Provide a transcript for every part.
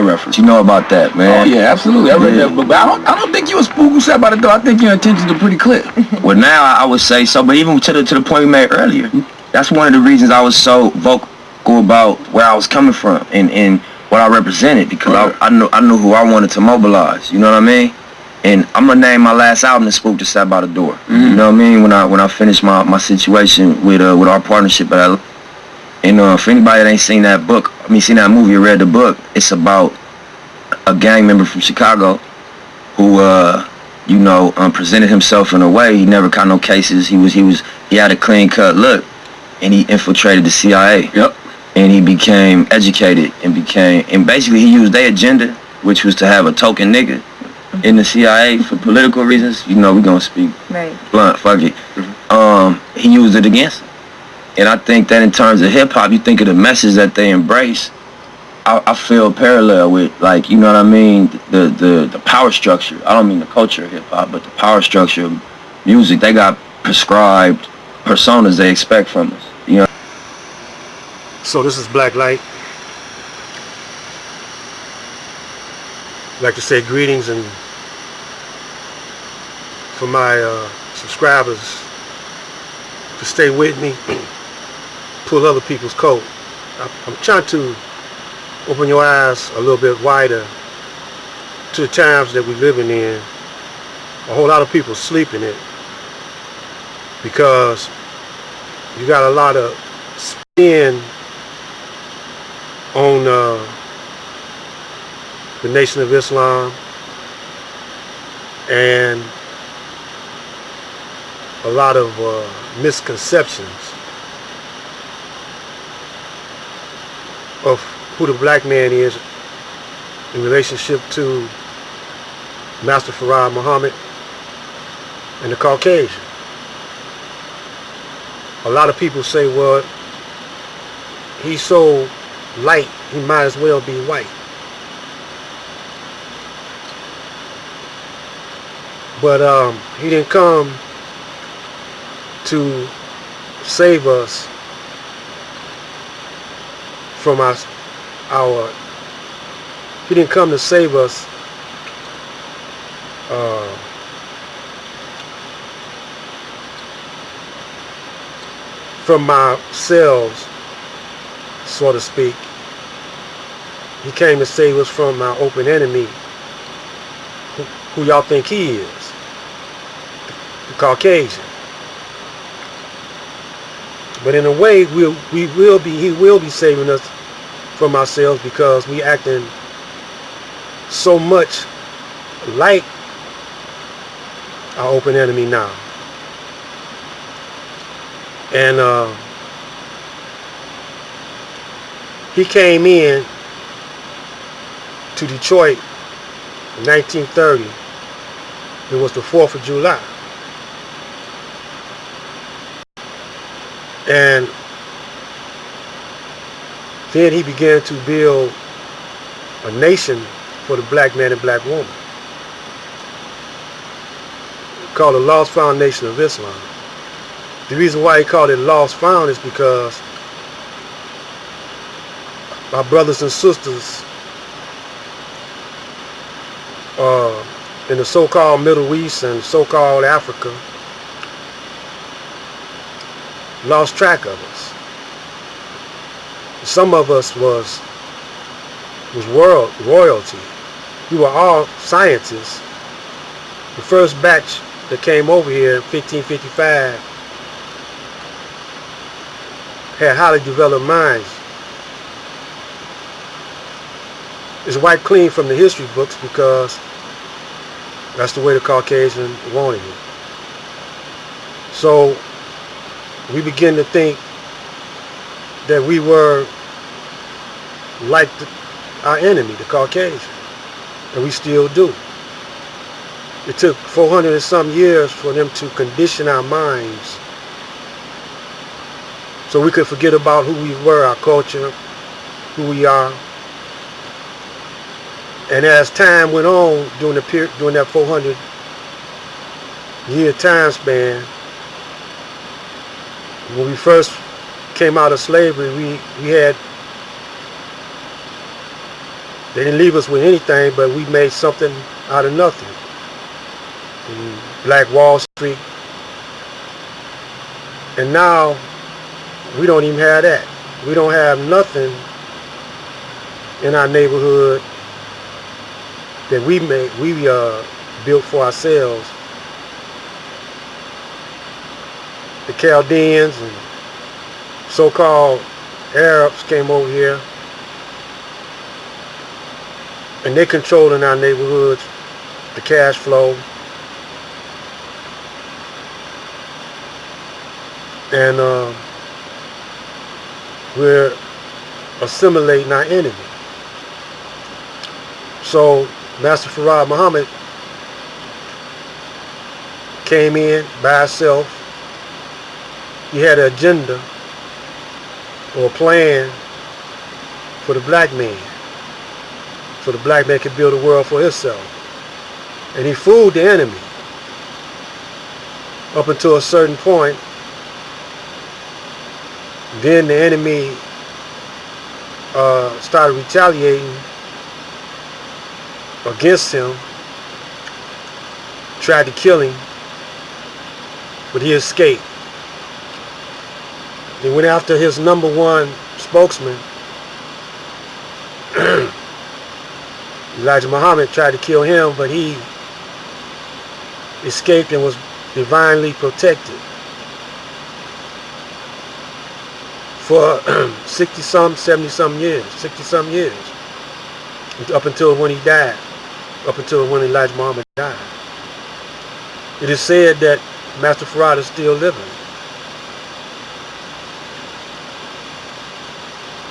Reference. You know about that, man. Oh yeah, absolutely. I read that book, but I don't think you a spook who sat by the door. I think your intentions are pretty clear. Well, now I would say so, but even to the point we made earlier, that's one of the reasons I was so vocal about where I was coming from and what I represented, because I knew who I wanted to mobilize. You know what I mean? And I'm gonna name my last album "The Spook Just Sat by the Door." Mm-hmm. You know what I mean? When I finished my situation with our partnership at. And for anybody that ain't seen that book, seen that movie or read the book, it's about a gang member from Chicago who, presented himself in a way he never caught no cases. He had a clean cut look, and he infiltrated the CIA. Yep. And he became educated and basically he used their agenda, which was to have a token nigga in the CIA for political reasons. You know, we gonna speak blunt, fuck it. He used it against him. And I think that in terms of hip-hop, you think of the message that they embrace, I feel parallel with, like, you know what I mean, the power structure. I don't mean the culture of hip-hop, but the power structure of music. They got prescribed personas they expect from us, you know. So this is Black Light. I'd like to say greetings and for my subscribers to stay with me. Pull other people's coat. I'm trying to open your eyes a little bit wider to the times that we're living in. A whole lot of people sleep in it because you got a lot of spin on the Nation of Islam and a lot of misconceptions of who the black man is in relationship to Master Farad Muhammad and the Caucasian. A lot of people say, well, he's so light, he might as well be white. But he didn't come to save us from he didn't come to save us from ourselves, so to speak. He came to save us from our open enemy, who y'all think he is, the Caucasian. But in a way, he will be saving us from ourselves because we acting so much like our open enemy now. And he came in to Detroit in 1930. It was the 4th of July. And then he began to build a nation for the black man and black woman, called the Lost Foundation of Islam. The reason why he called it Lost Found is because our brothers and sisters in the so-called Middle East and so-called Africa lost track of us. Some of us was royalty. We were all scientists. The first batch that came over here in 1555 had highly developed minds. It's wiped clean from the history books because that's the way the Caucasian wanted it. So we begin to think that we were like our enemy, the Caucasian, and we still do. It took 400 and some years for them to condition our minds so we could forget about who we were, our culture, who we are. And as time went on during that 400-year time span, when we first came out of slavery, we had They didn't leave us with anything, but we made something out of nothing. And Black Wall Street. And now we don't even have that. We don't have nothing in our neighborhood that we built for ourselves. The Chaldeans and so-called Arabs came over here, and they controlling our neighborhoods, the cash flow, and we're assimilating our enemy. So Master Farad Muhammad came in by himself. He had an agenda or a plan for the black man, so the black man could build a world for himself. And he fooled the enemy up until a certain point. Then the enemy started retaliating against him, tried to kill him, but he escaped. They went after his number one spokesman. Elijah Muhammad tried to kill him, but he escaped and was divinely protected for 60-some, 70-some years, 60-some years, up until when he died, up until when Elijah Muhammad died. It is said that Master Farad is still living.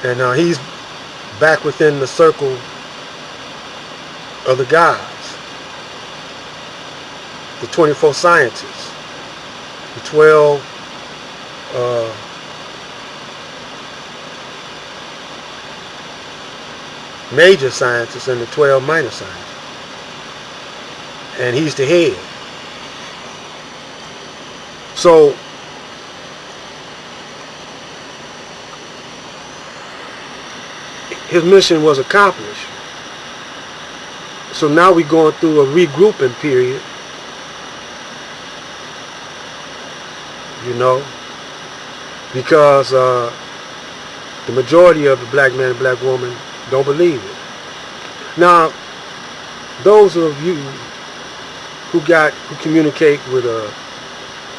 And he's back within the circle of the gods, the 24 scientists, the 12 major scientists and the 12 minor scientists. And he's the head. So his mission was accomplished. So now we're going through a regrouping period. You know, because the majority of the black man and black woman don't believe it. Now, those of you who communicate with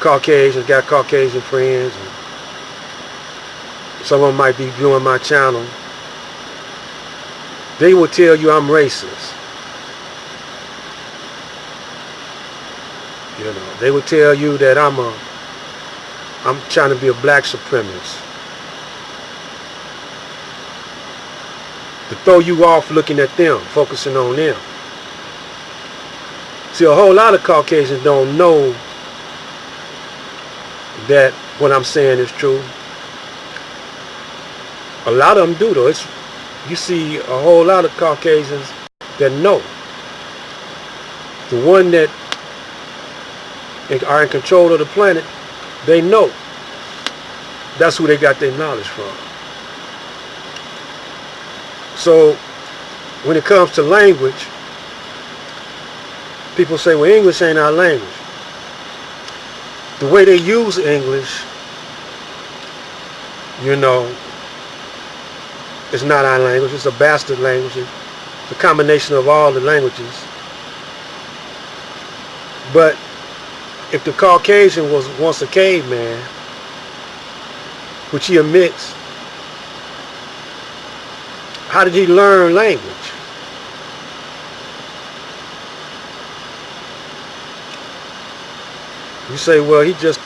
Caucasians, got Caucasian friends, and some of them might be viewing my channel, they will tell you I'm racist. You know, they will tell you that I'm trying to be a black supremacist. To throw you off looking at them, focusing on them. See, a whole lot of Caucasians don't know that what I'm saying is true. A lot of them do though. You see a whole lot of Caucasians that know. The one that are in control of the planet, they know. That's who they got their knowledge from. So when it comes to language, people say, well, English ain't our language. The way they use English, you know, it's not our language. It's a bastard language. It's a combination of all the languages. But if the Caucasian was once a caveman, which he admits, how did he learn language? You say, well, he just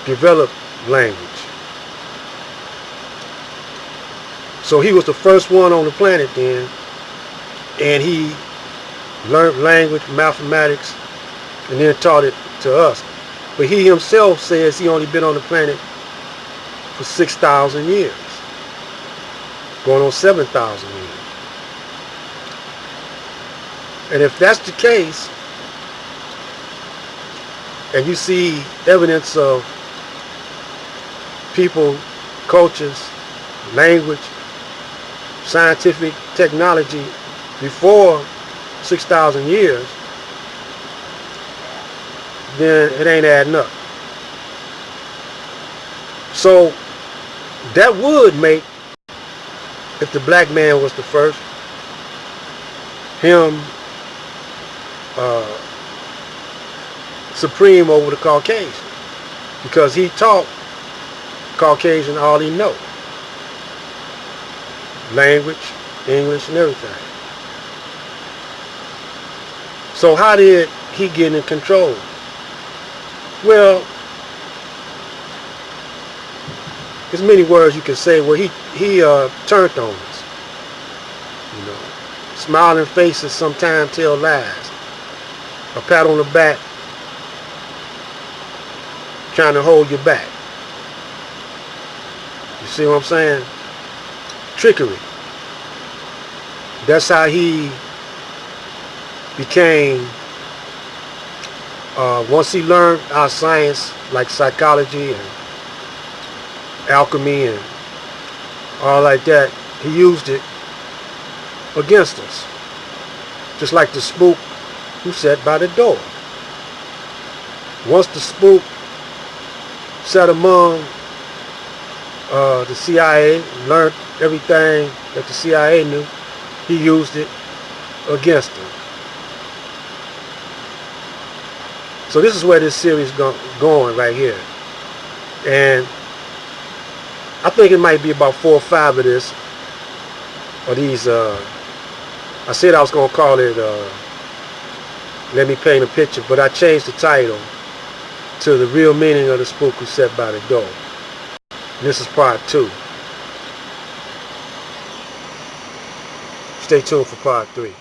developed language. So he was the first one on the planet then, and he learned language, mathematics, and then taught it to us. But he himself says he only been on the planet for 6,000 years, going on 7,000 years. And if that's the case, and you see evidence of people, cultures, language scientific technology before 6,000 years, then it ain't adding up. So that would make, if the black man was the first, him supreme over the Caucasian, because he taught Caucasian all he know. Language, English, and everything. So how did he get in control? Well, there's many words you can say. Well, he turned on us. You know, smiling faces sometimes tell lies. A pat on the back, trying to hold you back. You see what I'm saying? Trickery. That's how he became, once he learned our science, like psychology and alchemy and all like that, he used it against us. Just like the spook who sat by the door. Once the spook sat among the CIA, learned everything that the CIA knew, he used it against them. So this is where this series is going right here. And I think it might be about 4 or 5 of this, or these, I said I was going to call it, Let Me Paint a Picture, but I changed the title to The Real Meaning of the Spook Who Sat by the Door. And this is part 2. Stay tuned for part 3.